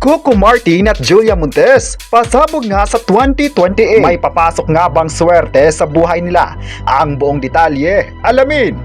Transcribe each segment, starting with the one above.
Coco Martin at Julia Montes, pasabog nga sa 2028. May papasok nga bang swerte sa buhay nila? Ang buong detalye, alamin!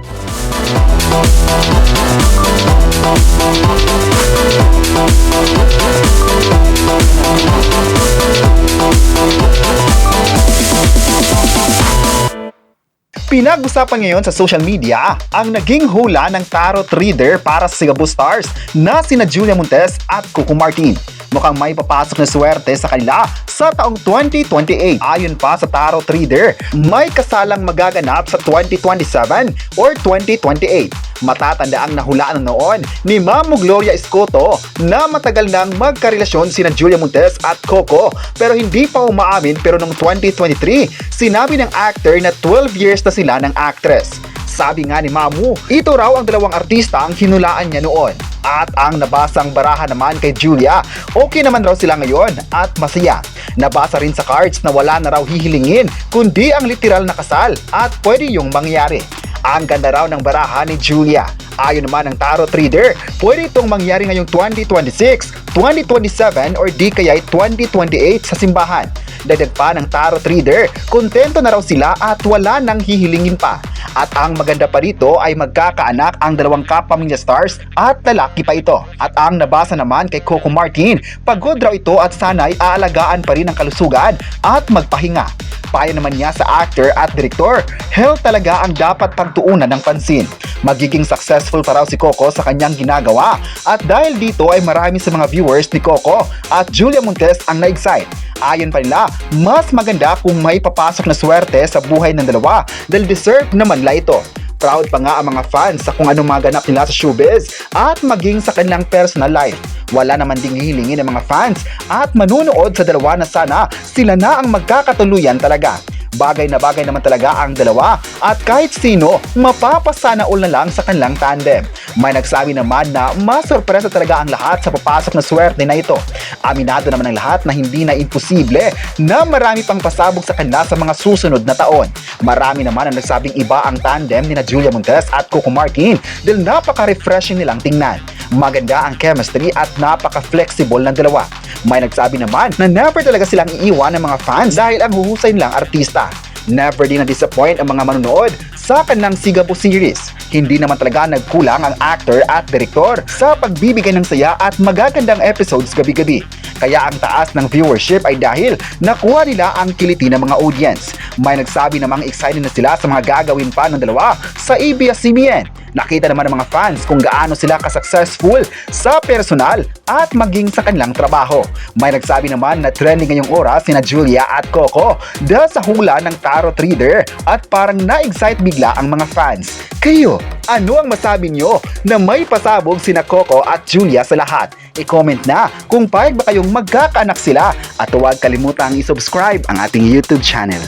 Pinag-usapan ngayon sa social media ang naging hula ng tarot reader para sa Cebu Stars na sina Julia Montes at Coco Martin. Mukhang may papasok na swerte sa kanila sa taong 2028. Ayon pa sa tarot reader, may kasalang magaganap sa 2027 or 2028. Matatanda ang nahulaan noon ni Mamo Gloria Escoto na matagal nang magkarelasyon sina Julia Montes at Coco pero hindi pa umaamin, pero noong 2023 sinabi ng actor na 12 years na sila ng actress. Sabi nga ni Mamu, ito raw ang dalawang artista ang hinulaan niya noon. At ang nabasang baraha naman kay Julia, okay naman raw sila ngayon at masaya. Nabasa rin sa cards na wala na raw hihilingin kundi ang literal na kasal at pwede yung mangyari. Ang ganda raw ng baraha ni Julia. Ayon naman ng tarot reader, pwede itong mangyari ngayong 2026, 2027 or di kaya'y 2028 sa simbahan. Dagdag pa ng tarot reader, kontento na raw sila at wala nang hihilingin pa. At ang maganda pa rito ay magkakaanak ang dalawang kapamilya stars at lalaki pa ito. At ang nabasa naman kay Coco Martin, pagod raw ito at sana'y aalagaan pa rin ang kalusugan at magpahinga. Payo naman niya sa actor at direktor, health talaga ang dapat pagtuunan ng pansin. Magiging successful pa raw si Coco sa kanyang ginagawa at dahil dito ay marami sa mga viewers ni Coco at Julia Montes ang na-excite. Ayon pa nila, mas maganda kung may papasok na swerte sa buhay ng dalawa dahil deserve naman nila ito. Proud pa nga ang mga fans sa kung anong maganap nila sa showbiz at maging sa kanilang personal life. Wala naman ding hihilingin ng mga fans at manunood sa dalawa na sana sila na ang magkakatuluyan talaga. Bagay na bagay naman talaga ang dalawa at kahit sino mapapasana all na lang sa kanilang tandem. May nagsabi naman na masurpresa talaga ang lahat sa papasok na swerte na ito. Aminado naman ang lahat na hindi na imposible na marami pang pasabog sa kanila sa mga susunod na taon. Marami naman ang nagsabing iba ang tandem ni Julia Montes at Coco Martin dahil napaka-refreshing nilang tingnan. Maganda ang chemistry at napaka-flexible ng dalawa. May nagsabi naman na never talaga silang iiwan ng mga fans dahil ang huhusay nilang artista. Never din na-disappoint ang mga manonood sa kanilang Cebu series. Hindi naman talaga nagkulang ang actor at direktor sa pagbibigay ng saya at magagandang episodes gabi-gabi. Kaya ang taas ng viewership ay dahil nakuha nila ang kiliti ng mga audience. May nagsabi namang excited na sila sa mga gagawin pa ng dalawa sa ABS-CBN. Nakita naman ng mga fans kung gaano sila ka-successful sa personal at maging sa kanilang trabaho. May nagsabi naman na trending ngayong oras sina Julia at Coco dahil sa hula ng tarot reader at parang na-excite bigla ang mga fans. Kayo, ano ang masabi nyo na may pasabog sina Coco at Julia sa lahat? I-comment na kung payag ba kayong magkakaanak sila at huwag kalimutang i-subscribe ang ating YouTube channel.